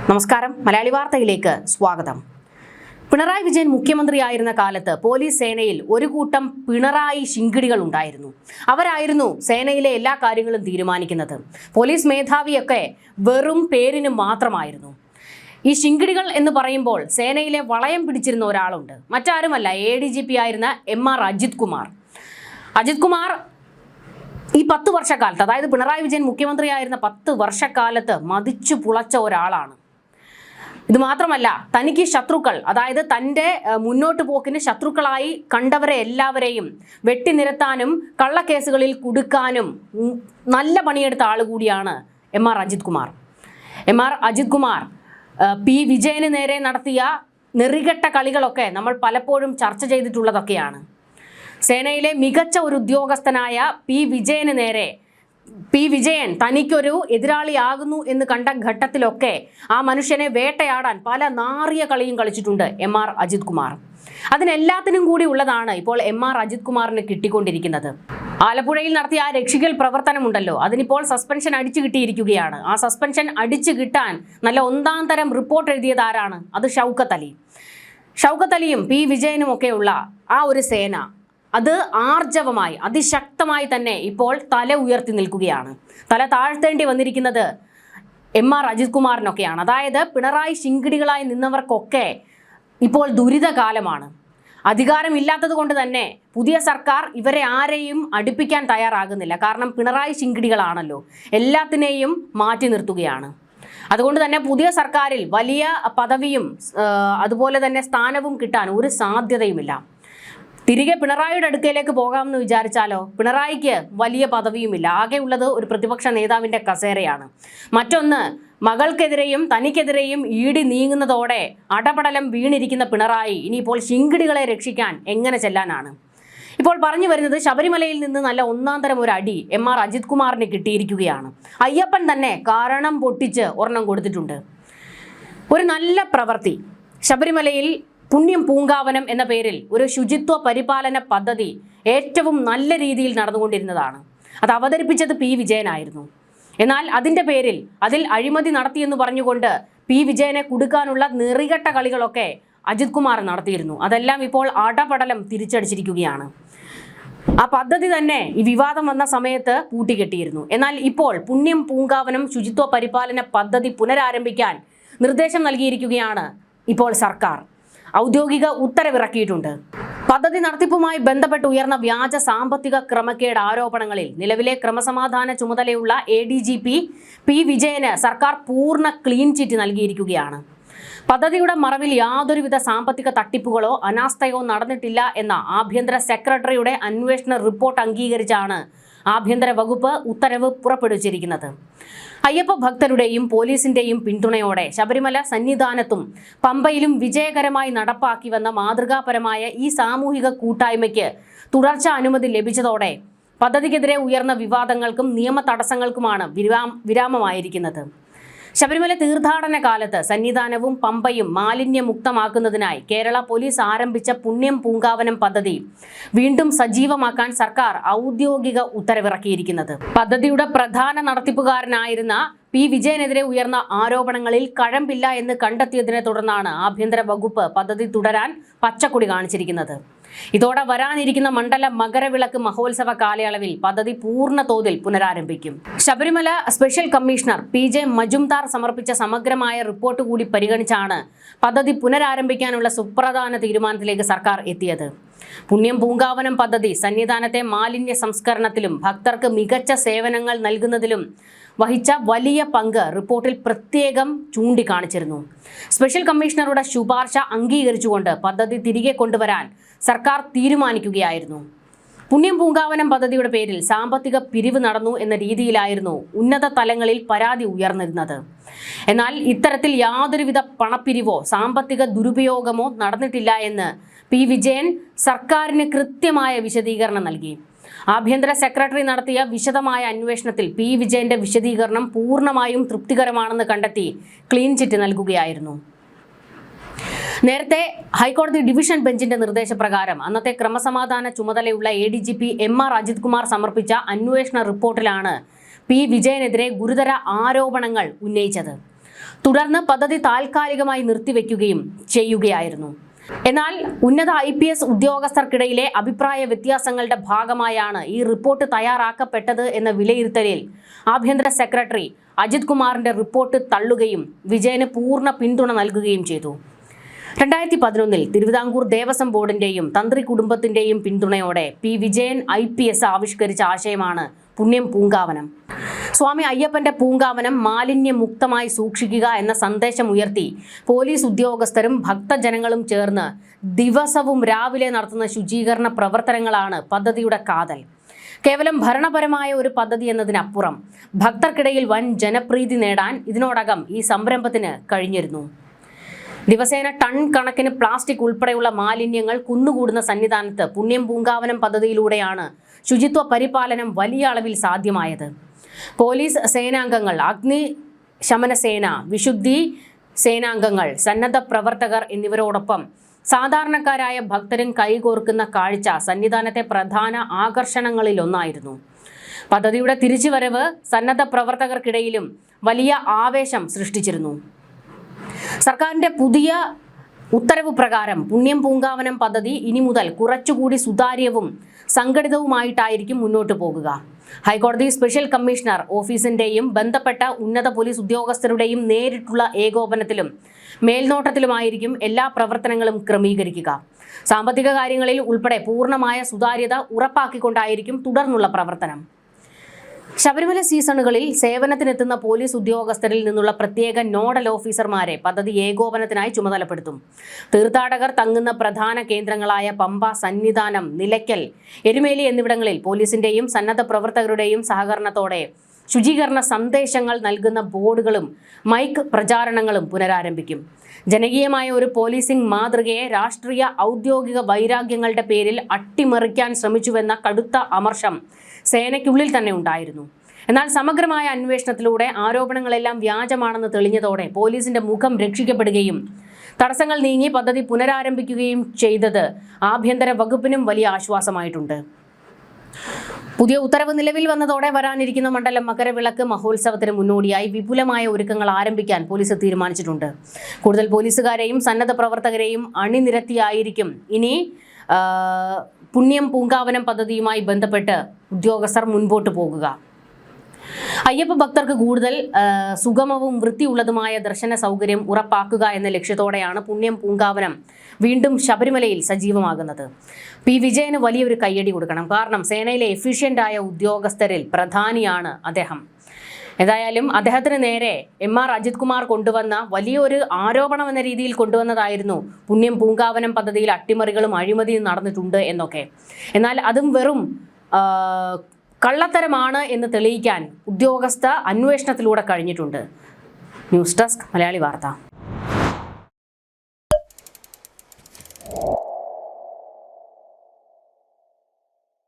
നമസ്കാരം. മലയാളി വാർത്തയിലേക്ക് സ്വാഗതം. പിണറായി വിജയൻ മുഖ്യമന്ത്രിയായിരുന്ന കാലത്ത് പോലീസ് സേനയിൽ ഒരു കൂട്ടം പിണറായി ശിങ്കിടികൾ ഉണ്ടായിരുന്നു. അവരായിരുന്നു സേനയിലെ എല്ലാ കാര്യങ്ങളും തീരുമാനിക്കുന്നത്. പോലീസ് മേധാവിയൊക്കെ വെറും പേരിന് മാത്രമായിരുന്നു. ഈ ശിങ്കിടികൾ എന്ന് പറയുമ്പോൾ സേനയിലെ വളയം പിടിച്ചിരുന്ന ഒരാളുണ്ട്. മറ്റാരുമല്ല, ADGP ആയിരുന്ന MR അജിത് കുമാർ. അജിത് കുമാർ ഈ 10 വർഷക്കാലത്ത്, അതായത് പിണറായി വിജയൻ മുഖ്യമന്ത്രിയായിരുന്ന 10 വർഷക്കാലത്ത് മതിച്ചു പുളച്ച ഒരാളാണ്. ഇത് മാത്രമല്ല, തനിക്ക് ശത്രുക്കൾ, അതായത് തൻ്റെ മുന്നോട്ട് പോക്കിന് ശത്രുക്കളായി കണ്ടവരെ എല്ലാവരെയും വെട്ടിനിരത്താനും കള്ളക്കേസുകളിൽ കുടുക്കാനും നല്ല പണിയെടുത്ത ആൾ കൂടിയാണ് MR Ajith Kumar. MR Ajith Kumar P വിജയന് നേരെ നടത്തിയ നെറികെട്ട കളികളൊക്കെ നമ്മൾ പലപ്പോഴും ചർച്ച ചെയ്തിട്ടുള്ളതൊക്കെയാണ്. സേനയിലെ മികച്ച ഒരു ഉദ്യോഗസ്ഥനായ P വിജയന് നേരെ P വിജയൻ തനിക്കൊരു എതിരാളിയാകുന്നു എന്ന് കണ്ട ഘട്ടത്തിലൊക്കെ ആ മനുഷ്യനെ വേട്ടയാടാൻ പല നാറിയ കളിയും കളിച്ചിട്ടുണ്ട് MR അജിത് കുമാർ. അതിനെല്ലാത്തിനും കൂടി ഉള്ളതാണ് ഇപ്പോൾ MR അജിത് കുമാറിന് കിട്ടിക്കൊണ്ടിരിക്കുന്നത്. ആലപ്പുഴയിൽ നടത്തിയ ആ രക്ഷിക്കൽ പ്രവർത്തനമുണ്ടല്ലോ, അതിനിപ്പോൾ സസ്പെൻഷൻ അടിച്ചു കിട്ടിയിരിക്കുകയാണ്. ആ സസ്പെൻഷൻ അടിച്ചു കിട്ടാൻ നല്ല ഒന്നാം തരം റിപ്പോർട്ട് എഴുതിയത് ആരാണ്? അത് ഷൗക്കത്ത് അലി. ഷൗക്കത്ത് അലിയും P വിജയനും ഒക്കെയുള്ള ആ ഒരു സേന അത് ആർജവമായി അതിശക്തമായി തന്നെ ഇപ്പോൾ തല ഉയർത്തി നിൽക്കുകയാണ്. തല താഴ്ത്തേണ്ടി വന്നിരിക്കുന്നത് MR അജിത് കുമാറിനൊക്കെയാണ്. അതായത് പിണറായി ശിങ്കിടികളായി നിന്നവർക്കൊക്കെ ഇപ്പോൾ ദുരിതകാലമാണ്. അധികാരമില്ലാത്തത് കൊണ്ട് തന്നെ പുതിയ സർക്കാർ ഇവരെ ആരെയും അടുപ്പിക്കാൻ തയ്യാറാകുന്നില്ല. കാരണം പിണറായി ശിങ്കിടികളാണല്ലോ, എല്ലാത്തിനെയും മാറ്റി നിർത്തുകയാണ്. അതുകൊണ്ട് തന്നെ പുതിയ സർക്കാരിൽ വലിയ പദവിയും അതുപോലെ തന്നെ സ്ഥാനവും കിട്ടാൻ ഒരു സാധ്യതയുമില്ല. തിരികെ പിണറായിയുടെ അടുക്കലേക്ക് പോകാമെന്ന് വിചാരിച്ചാലോ, പിണറായിക്ക് വലിയ പദവിയുമില്ല. ആകെ ഉള്ളത് ഒരു പ്രതിപക്ഷ നേതാവിൻ്റെ കസേരയാണ്. മറ്റൊന്ന്, മകൾക്കെതിരെയും തനിക്കെതിരെയും ED നീങ്ങുന്നതോടെ അടപടലം വീണിരിക്കുന്ന പിണറായി ഇനിയിപ്പോൾ ശിങ്കിടികളെ രക്ഷിക്കാൻ എങ്ങനെ ചെല്ലാനാണ്? ഇപ്പോൾ പറഞ്ഞു വരുന്നത്, ശബരിമലയിൽ നിന്ന് നല്ല ഒന്നാം തരം ഒരു അടി MR അജിത് കുമാറിന് കിട്ടിയിരിക്കുകയാണ്. അയ്യപ്പൻ തന്നെ കാരണം പൊട്ടിച്ച് ഒരെണ്ണം കൊടുത്തിട്ടുണ്ട്. ഒരു നല്ല പ്രവൃത്തി, ശബരിമലയിൽ പുണ്യം പൂങ്കാവനം എന്ന പേരിൽ ഒരു ശുചിത്വ പരിപാലന പദ്ധതി ഏറ്റവും നല്ല രീതിയിൽ നടന്നുകൊണ്ടിരുന്നതാണ്. അത് അവതരിപ്പിച്ചത് P വിജയനായിരുന്നു. എന്നാൽ അതിൻ്റെ പേരിൽ അതിൽ അഴിമതി നടത്തിയെന്ന് പറഞ്ഞുകൊണ്ട് P വിജയനെ കുടുക്കാനുള്ള നെറികെട്ട കളികളൊക്കെ അജിത് കുമാർ നടത്തിയിരുന്നു. അതെല്ലാം ഇപ്പോൾ അടപടലം തിരിച്ചടിച്ചിരിക്കുകയാണ്. ആ പദ്ധതി തന്നെ ഈ വിവാദം വന്ന സമയത്ത് പൂട്ടിക്കെട്ടിയിരുന്നു. എന്നാൽ ഇപ്പോൾ പുണ്യം പൂങ്കാവനം ശുചിത്വ പരിപാലന പദ്ധതി പുനരാരംഭിക്കാൻ നിർദ്ദേശം നൽകിയിരിക്കുകയാണ് ഇപ്പോൾ സർക്കാർ. ഔദ്യോഗിക ഉത്തരവിറക്കിയിട്ടുണ്ട്. പദ്ധതി നടത്തിപ്പുമായി ബന്ധപ്പെട്ട് ഉയർന്ന വ്യാജ സാമ്പത്തിക ക്രമക്കേട് ആരോപണങ്ങളിൽ നിലവിലെ ക്രമസമാധാന ചുമതലയുള്ള ADGP P വിജയന് സർക്കാർ പൂർണ്ണ ക്ലീൻ ചിറ്റ് നൽകിയിരിക്കുകയാണ്. പദ്ധതിയുടെ മറവിൽ യാതൊരുവിധ സാമ്പത്തിക തട്ടിപ്പുകളോ അനാസ്ഥയോ നടന്നിട്ടില്ല എന്ന ആഭ്യന്തര സെക്രട്ടറിയുടെ അന്വേഷണ റിപ്പോർട്ട് അംഗീകരിച്ചാണ് ആഭ്യന്തര വകുപ്പ് ഉത്തരവ് പുറപ്പെടുവിച്ചിരിക്കുന്നത്. അയ്യപ്പ ഭക്തരുടെയും പോലീസിന്റെയും പിന്തുണയോടെ ശബരിമല സന്നിധാനത്തും പമ്പയിലും വിജയകരമായി നടപ്പാക്കി വന്ന മാതൃകാപരമായ ഈ സാമൂഹിക കൂട്ടായ്മയ്ക്ക് തുടർച്ച അനുമതി ലഭിച്ചതോടെ പദ്ധതിക്കെതിരെ ഉയർന്ന വിവാദങ്ങൾക്കും നിയമ തടസ്സങ്ങൾക്കുമാണ് വിരാമമായിരിക്കുന്നത്. ശബരിമല തീർത്ഥാടന കാലത്ത് സന്നിധാനവും പമ്പയും മാലിന്യമുക്തമാക്കുന്നതിനായി കേരള പോലീസ് ആരംഭിച്ച പുണ്യം പൂങ്കാവനം പദ്ധതി വീണ്ടും സജീവമാക്കാൻ സർക്കാർ ഔദ്യോഗിക ഉത്തരവിറക്കിയിരിക്കുന്നത്. പദ്ധതിയുടെ പ്രധാന നടത്തിപ്പുകാരനായിരുന്ന P വിജയനെതിരെ ഉയർന്ന ആരോപണങ്ങളിൽ കഴമ്പില്ല എന്ന് കണ്ടെത്തിയതിനെ തുടർന്നാണ് ആഭ്യന്തര വകുപ്പ് പദ്ധതി തുടരാൻ പച്ചക്കൊടി കാണിച്ചിരിക്കുന്നത്. ഇതോടെ വരാനിരിക്കുന്ന മണ്ഡല മകരവിളക്ക് മഹോത്സവ കാലയളവിൽ പദ്ധതി പൂർണ്ണ തോതിൽ പുനരാരംഭിക്കും. Sabarimala special commissioner PJ Majumdar സമർപ്പിച്ച സമഗ്രമായ റിപ്പോർട്ട് കൂടി പരിഗണിച്ചാണ് പദ്ധതി പുനരാരംഭിക്കാനുള്ള സുപ്രധാന തീരുമാനത്തിലേക്ക് സർക്കാർ എത്തിയത്. പുണ്യം പൂങ്കാവനം പദ്ധതി സന്നിധാനത്തെ മാലിന്യ സംസ്കരണത്തിലും ഭക്തർക്ക് മികച്ച സേവനങ്ങൾ നൽകുന്നതിലും വഹിച്ച വലിയ പങ്ക് റിപ്പോർട്ടിൽ പ്രത്യേകം ചൂണ്ടിക്കാണിച്ചിരുന്നു. സ്പെഷ്യൽ കമ്മീഷണറുടെ ശുപാർശ അംഗീകരിച്ചുകൊണ്ട് പദ്ധതി തിരികെ കൊണ്ടുവരാൻ സർക്കാർ തീരുമാനിക്കുകയായിരുന്നു. പുണ്യം പൂങ്കാവനം പദ്ധതിയുടെ പേരിൽ സാമ്പത്തിക പിരിവ് നടന്നു എന്ന രീതിയിലായിരുന്നു ഉന്നത തലങ്ങളിൽ പരാതി ഉയർന്നിരുന്നത്. എന്നാൽ ഇത്തരത്തിൽ യാതൊരുവിധ പണപ്പിരിവോ സാമ്പത്തിക ദുരുപയോഗമോ നടന്നിട്ടില്ല എന്ന് P വിജയൻ സർക്കാരിന് കൃത്യമായ വിശദീകരണം നൽകി. ആഭ്യന്തര സെക്രട്ടറി നടത്തിയ വിശദമായ അന്വേഷണത്തിൽ P വിജയന്റെ വിശദീകരണം പൂർണ്ണമായും തൃപ്തികരമാണെന്ന് കണ്ടെത്തി ക്ലീൻ ചിറ്റ് നൽകുകയായിരുന്നു. നേരത്തെ ഹൈക്കോടതി ഡിവിഷൻ ബെഞ്ചിന്റെ നിർദ്ദേശപ്രകാരം അന്നത്തെ ക്രമസമാധാന ചുമതലയുള്ള ADGP MR അജിത് കുമാർ സമർപ്പിച്ച അന്വേഷണ റിപ്പോർട്ടിലാണ് P വിജയനെതിരെ ഗുരുതര ആരോപണങ്ങൾ ഉന്നയിച്ചത്. തുടർന്ന് പദ്ധതി താൽക്കാലികമായി നിർത്തിവെക്കുകയും ചെയ്യുകയായിരുന്നു. എന്നാൽ ഉന്നത IPS ഉദ്യോഗസ്ഥർക്കിടയിലെ അഭിപ്രായ വ്യത്യാസങ്ങളുടെ ഭാഗമായാണ് ഈ റിപ്പോർട്ട് തയ്യാറാക്കപ്പെട്ടത് എന്ന വിലയിരുത്തലിൽ ആഭ്യന്തര സെക്രട്ടറി അജിത് കുമാറിന്റെ റിപ്പോർട്ട് തള്ളുകയും വിജയന് പൂർണ്ണ പിന്തുണ നൽകുകയും ചെയ്തു. 2011 തിരുവിതാംകൂർ ദേവസ്വം ബോർഡിന്റെയും തന്ത്രി കുടുംബത്തിന്റെയും പിന്തുണയോടെ P. വിജയൻ IPS ആവിഷ്കരിച്ച ആശയമാണ് പുണ്യം പൂങ്കാവനം. സ്വാമി അയ്യപ്പന്റെ പൂങ്കാവനം മാലിന്യമുക്തമായി സൂക്ഷിക്കുക എന്ന സന്ദേശം ഉയർത്തി പോലീസ് ഉദ്യോഗസ്ഥരും ഭക്തജനങ്ങളും ചേർന്ന് ദിവസവും രാവിലെ നടത്തുന്ന ശുചീകരണ പ്രവർത്തനങ്ങളാണ് പദ്ധതിയുടെ കാതൽ. കേവലം ഭരണപരമായ ഒരു പദ്ധതി എന്നതിനപ്പുറം ഭക്തർക്കിടയിൽ വൻ ജനപ്രീതി നേടാൻ ഇതിനോടകം ഈ സംരംഭത്തിന് കഴിഞ്ഞിരുന്നു. ദിവസേന ടൺ കണക്കിന് പ്ലാസ്റ്റിക് ഉൾപ്പെടെയുള്ള മാലിന്യങ്ങൾ കുന്നുകൂടുന്ന സന്നിധാനത്ത് പുണ്യം പൂങ്കാവനം പദ്ധതിയിലൂടെയാണ് ശുചിത്വ പരിപാലനം വലിയ അളവിൽ സാധ്യമായത്. പോലീസ് സേനാംഗങ്ങൾ, അഗ്നിശമന സേന, വിശുദ്ധി സേനാംഗങ്ങൾ, സന്നദ്ധ പ്രവർത്തകർ എന്നിവരോടൊപ്പം സാധാരണക്കാരായ ഭക്തരും കൈകോർക്കുന്ന കാഴ്ച സന്നിധാനത്തെ പ്രധാന ആകർഷണങ്ങളിലൊന്നായിരുന്നു. പദ്ധതിയുടെ തിരിച്ചുവരവ് സന്നദ്ധ പ്രവർത്തകർക്കിടയിലും വലിയ ആവേശം സൃഷ്ടിച്ചിരുന്നു. സർക്കാരിന്റെ പുതിയ ഉത്തരവ് പ്രകാരം പുണ്യം പൂങ്കാവനം പദ്ധതി ഇനി മുതൽ കുറച്ചുകൂടി സുതാര്യവും സംഘടിതവുമായിട്ടായിരിക്കും മുന്നോട്ട് പോകുക. ഹൈക്കോടതി സ്പെഷ്യൽ കമ്മീഷണർ ഓഫീസിന്റെയും ബന്ധപ്പെട്ട ഉന്നത പോലീസ് ഉദ്യോഗസ്ഥരുടെയും നേരിട്ടുള്ള ഏകോപനത്തിലും മേൽനോട്ടത്തിലുമായിരിക്കും എല്ലാ പ്രവർത്തനങ്ങളും ക്രമീകരിക്കുക. സാമ്പത്തിക കാര്യങ്ങളിൽ ഉൾപ്പെടെ പൂർണ്ണമായ സുതാര്യത ഉറപ്പാക്കിക്കൊണ്ടായിരിക്കും തുടർന്നുള്ള പ്രവർത്തനം. ശബരിമല സീസണുകളിൽ സേവനത്തിനെത്തുന്ന പോലീസ് ഉദ്യോഗസ്ഥരിൽ നിന്നുള്ള പ്രത്യേക നോഡൽ ഓഫീസർമാരെ പദ്ധതി ഏകോപനത്തിനായി ചുമതലപ്പെടുത്തും. തീർത്ഥാടകർ തങ്ങുന്ന പ്രധാന കേന്ദ്രങ്ങളായ പമ്പ, സന്നിധാനം, നിലയ്ക്കൽ, എരുമേലി എന്നിവിടങ്ങളിൽ പോലീസിന്റെയും സന്നദ്ധ പ്രവർത്തകരുടെയും സഹകരണത്തോടെ ശുചീകരണ സന്ദേശങ്ങൾ നൽകുന്ന ബോർഡുകളും മൈക്ക് പ്രചാരണങ്ങളും പുനരാരംഭിക്കും. ജനകീയമായ ഒരു പോലീസിംഗ് മാതൃകയെ രാഷ്ട്രീയ ഔദ്യോഗിക വൈരാഗ്യങ്ങളുടെ പേരിൽ അട്ടിമറിക്കാൻ ശ്രമിച്ചുവെന്ന കടുത്ത അമർഷം സേനയ്ക്കുള്ളിൽ തന്നെ ഉണ്ടായിരുന്നു. എന്നാൽ സമഗ്രമായ അന്വേഷണത്തിലൂടെ ആരോപണങ്ങളെല്ലാം വ്യാജമാണെന്ന് തെളിഞ്ഞതോടെ പോലീസിന്റെ മുഖം രക്ഷിക്കപ്പെടുകയും തടസ്സങ്ങൾ നീങ്ങി പദ്ധതി പുനരാരംഭിക്കുകയും ചെയ്തത് ആഭ്യന്തര വകുപ്പിനും വലിയ ആശ്വാസമായിട്ടുണ്ട്. പുതിയ ഉത്തരവ് നിലവിൽ വന്നതോടെ വരാനിരിക്കുന്ന മണ്ഡലം മകരവിളക്ക് മഹോത്സവത്തിന് മുന്നോടിയായി വിപുലമായ ഒരുക്കങ്ങൾ ആരംഭിക്കാൻ പോലീസ് തീരുമാനിച്ചിട്ടുണ്ട്. കൂടുതൽ പോലീസുകാരെയും സന്നദ്ധ പ്രവർത്തകരെയും അണിനിരത്തിയായിരിക്കും ഇനി പുണ്യം പൂങ്കാവനം പദ്ധതിയുമായി ബന്ധപ്പെട്ട് ഉദ്യോഗസ്ഥർ മുൻപോട്ട് പോകുക. അയ്യപ്പ ഭക്തർക്ക് കൂടുതൽ സുഗമവും വൃത്തിയുള്ളതുമായ ദർശന സൗകര്യം ഉറപ്പാക്കുക എന്ന ലക്ഷ്യത്തോടെയാണ് പുണ്യം പൂങ്കാവനം വീണ്ടും ശബരിമലയിൽ സജീവമാകുന്നത്. P. വിജയന് വലിയൊരു കയ്യടി കൊടുക്കണം. കാരണം സേനയിലെ എഫിഷ്യൻ്റായ ഉദ്യോഗസ്ഥരിൽ പ്രധാനിയാണ് അദ്ദേഹം. ഏതായാലും അദ്ദേഹത്തിന് നേരെ MR അജിത് കുമാർ കൊണ്ടുവന്ന വലിയൊരു ആരോപണം എന്ന രീതിയിൽ കൊണ്ടുവന്നതായിരുന്നു പുണ്യം പൂങ്കാവനം പദ്ധതിയിൽ അട്ടിമറികളും അഴിമതിയും നടന്നിട്ടുണ്ട് എന്നൊക്കെ. എന്നാൽ അതും വെറും കള്ളത്തരമാണ് എന്ന് തെളിയിക്കാൻ ഉദ്യോഗസ്ഥ അന്വേഷണത്തിലൂടെ കഴിഞ്ഞിട്ടുണ്ട്. ന്യൂസ് ഡെസ്ക് മലയാളി വാർത്ത.